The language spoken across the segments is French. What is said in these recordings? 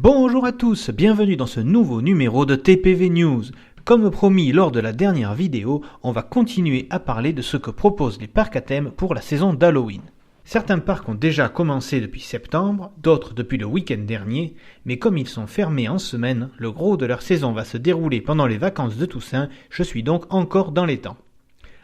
Bonjour à tous, bienvenue dans ce nouveau numéro de TPV News. Comme promis lors de la dernière vidéo, on va continuer à parler de ce que proposent les parcs à thème pour la saison d'Halloween. Certains parcs ont déjà commencé depuis septembre, d'autres depuis le week-end dernier, mais comme ils sont fermés en semaine, le gros de leur saison va se dérouler pendant les vacances de Toussaint, je suis donc encore dans les temps.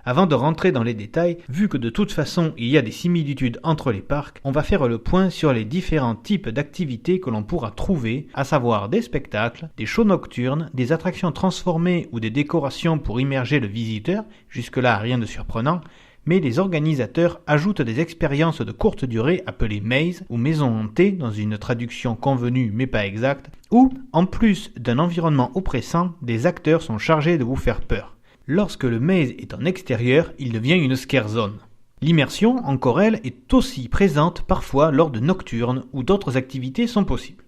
Avant de rentrer dans les détails, vu que de toute façon il y a des similitudes entre les parcs, on va faire le point sur les différents types d'activités que l'on pourra trouver, à savoir des spectacles, des shows nocturnes, des attractions transformées ou des décorations pour immerger le visiteur, jusque-là rien de surprenant, mais les organisateurs ajoutent des expériences de courte durée appelées mazes ou maisons hantées dans une traduction convenue mais pas exacte, où, en plus d'un environnement oppressant, des acteurs sont chargés de vous faire peur. Lorsque le maze est en extérieur, il devient une scare zone. L'immersion, encore elle, est aussi présente parfois lors de nocturnes où d'autres activités sont possibles.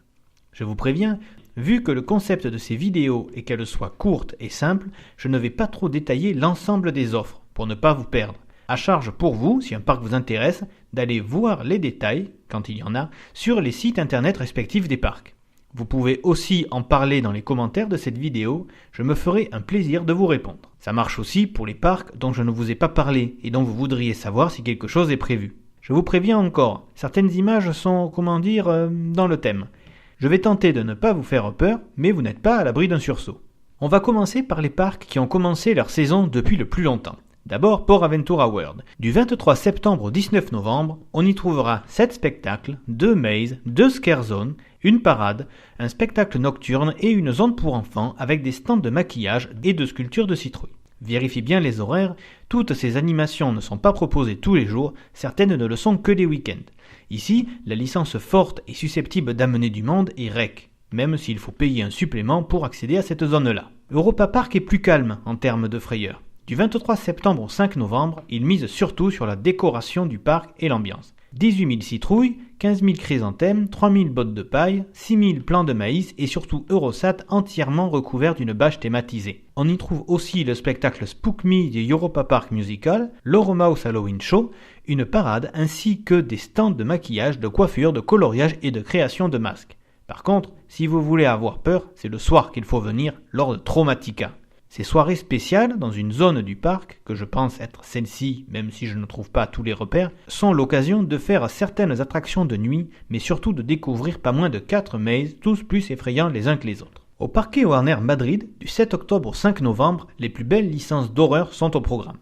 Je vous préviens, vu que le concept de ces vidéos est qu'elles soient courtes et simples, je ne vais pas trop détailler l'ensemble des offres pour ne pas vous perdre. À charge pour vous, si un parc vous intéresse, d'aller voir les détails, quand il y en a, sur les sites internet respectifs des parcs. Vous pouvez aussi en parler dans les commentaires de cette vidéo, je me ferai un plaisir de vous répondre. Ça marche aussi pour les parcs dont je ne vous ai pas parlé et dont vous voudriez savoir si quelque chose est prévu. Je vous préviens encore, certaines images sont, dans le thème. Je vais tenter de ne pas vous faire peur, mais vous n'êtes pas à l'abri d'un sursaut. On va commencer par les parcs qui ont commencé leur saison depuis le plus longtemps. D'abord Port Aventura World. Du 23 septembre au 19 novembre, on y trouvera 7 spectacles, 2 mazes, 2 scare zones, une parade, un spectacle nocturne et une zone pour enfants avec des stands de maquillage et de sculptures de citrouilles. Vérifiez bien les horaires, toutes ces animations ne sont pas proposées tous les jours, certaines ne le sont que les week-ends. Ici, la licence forte et susceptible d'amener du monde est REC, même s'il faut payer un supplément pour accéder à cette zone-là. Europa Park est plus calme en termes de frayeur. Du 23 septembre au 5 novembre, il mise surtout sur la décoration du parc et l'ambiance. 18 000 citrouilles, 15 000 chrysanthèmes, 3 000 bottes de paille, 6 000 plants de maïs et surtout Eurosat entièrement recouvert d'une bâche thématisée. On y trouve aussi le spectacle Spook Me du Europa Park Musical, l'Oromouse Halloween Show, une parade ainsi que des stands de maquillage, de coiffure, de coloriage et de création de masques. Par contre, si vous voulez avoir peur, c'est le soir qu'il faut venir lors de Traumatica. Ces soirées spéciales, dans une zone du parc, que je pense être celle-ci, même si je ne trouve pas tous les repères, sont l'occasion de faire certaines attractions de nuit, mais surtout de découvrir pas moins de 4 mazes, tous plus effrayants les uns que les autres. Au Parque Warner Madrid, du 7 octobre au 5 novembre, les plus belles licences d'horreur sont au programme.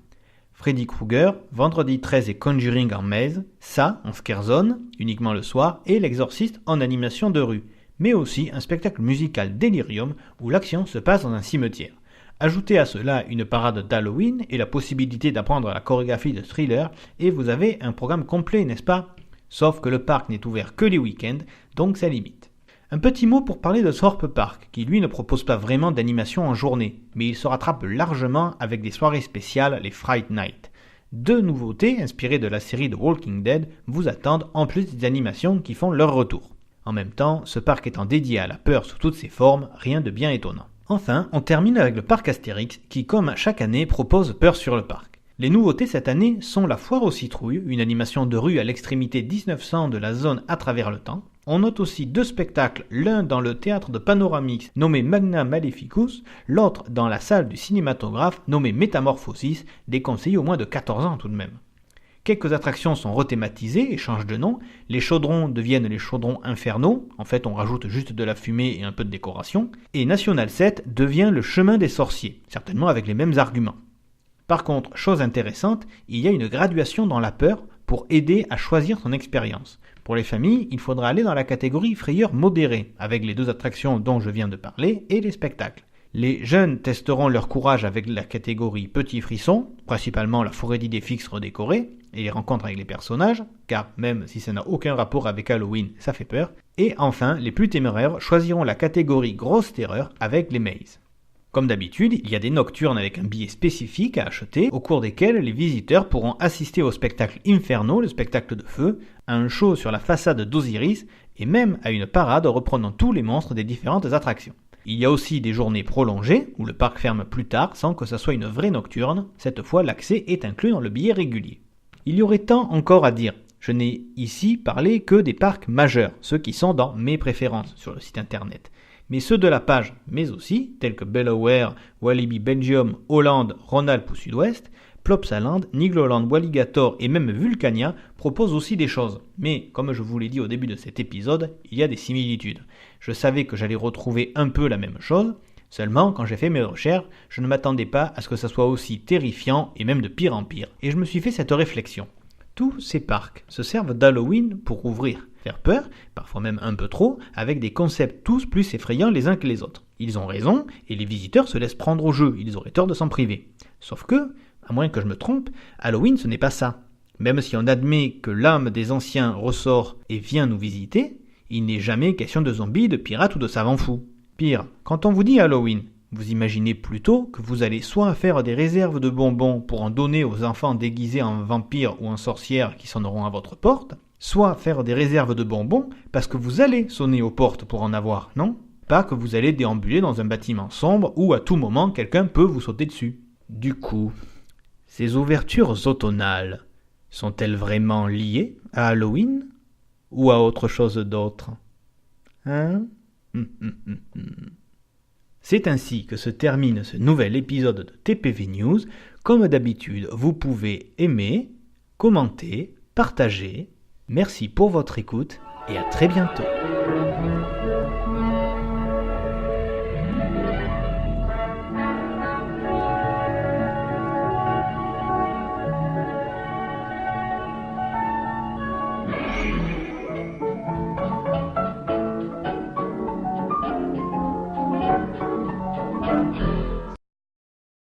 Freddy Krueger, Vendredi 13 et Conjuring en maze, Ça en scare zone, uniquement le soir, et L'Exorciste en animation de rue, mais aussi un spectacle musical Delirium où l'action se passe dans un cimetière. Ajoutez à cela une parade d'Halloween et la possibilité d'apprendre la chorégraphie de Thriller et vous avez un programme complet, n'est-ce pas? Sauf que le parc n'est ouvert que les week-ends, donc ça limite. Un petit mot pour parler de Thorpe Park, qui lui ne propose pas vraiment d'animation en journée, mais il se rattrape largement avec des soirées spéciales, les Fright Night. 2 nouveautés inspirées de la série The Walking Dead vous attendent en plus des animations qui font leur retour. En même temps, ce parc étant dédié à la peur sous toutes ses formes, rien de bien étonnant. Enfin, on termine avec le parc Astérix qui, comme chaque année, propose peur sur le parc. Les nouveautés cette année sont la foire aux citrouilles, une animation de rue à l'extrémité 1900 de la zone à travers le temps. On note aussi 2 spectacles, l'un dans le théâtre de Panoramix nommé Magna Maleficus, l'autre dans la salle du cinématographe nommé Métamorphosis, déconseillé au moins de 14 ans tout de même. Quelques attractions sont rethématisées et changent de nom. Les chaudrons deviennent les chaudrons infernaux. En fait, on rajoute juste de la fumée et un peu de décoration. Et National 7 devient le chemin des sorciers, certainement avec les mêmes arguments. Par contre, chose intéressante, il y a une graduation dans la peur pour aider à choisir son expérience. Pour les familles, il faudra aller dans la catégorie frayeur modérée, avec les 2 attractions dont je viens de parler et les spectacles. Les jeunes testeront leur courage avec la catégorie Petit Frisson, principalement la forêt d'idées fixes redécorée, et les rencontres avec les personnages, car même si ça n'a aucun rapport avec Halloween, ça fait peur. Et enfin, les plus téméraires choisiront la catégorie Grosse Terreur avec les mazes. Comme d'habitude, il y a des nocturnes avec un billet spécifique à acheter, au cours desquels les visiteurs pourront assister au spectacle Inferno, le spectacle de feu, à un show sur la façade d'Osiris, et même à une parade reprenant tous les monstres des différentes attractions. Il y a aussi des journées prolongées, où le parc ferme plus tard sans que ça soit une vraie nocturne. Cette fois, l'accès est inclus dans le billet régulier. Il y aurait tant encore à dire. Je n'ai ici parlé que des parcs majeurs, ceux qui sont dans mes préférences sur le site internet. Mais ceux de la page, mais aussi, tels que Belaware, Walibi Belgium, Hollande, Rhône-Alpes ou Sud-Ouest, Plopsaland, Nigloland, Walligator et même Vulcania proposent aussi des choses. Mais, comme je vous l'ai dit au début de cet épisode, il y a des similitudes. Je savais que j'allais retrouver un peu la même chose, seulement quand j'ai fait mes recherches, je ne m'attendais pas à ce que ça soit aussi terrifiant et même de pire en pire. Et je me suis fait cette réflexion. Tous ces parcs se servent d'Halloween pour ouvrir, faire peur, parfois même un peu trop, avec des concepts tous plus effrayants les uns que les autres. Ils ont raison, et les visiteurs se laissent prendre au jeu, ils auraient tort de s'en priver. Sauf que, à moins que je me trompe, Halloween ce n'est pas ça. Même si on admet que l'âme des anciens ressort et vient nous visiter, il n'est jamais question de zombies, de pirates ou de savants fous. Pire, quand on vous dit Halloween, vous imaginez plutôt que vous allez soit faire des réserves de bonbons pour en donner aux enfants déguisés en vampires ou en sorcières qui sonneront à votre porte, soit faire des réserves de bonbons parce que vous allez sonner aux portes pour en avoir, non ? Pas que vous allez déambuler dans un bâtiment sombre où à tout moment quelqu'un peut vous sauter dessus. Du coup, ces ouvertures automnales sont-elles vraiment liées à Halloween ou à autre chose d'autre ? Hein ? C'est ainsi que se termine ce nouvel épisode de TPV News. Comme d'habitude, vous pouvez aimer, commenter, partager. Merci pour votre écoute et à très bientôt.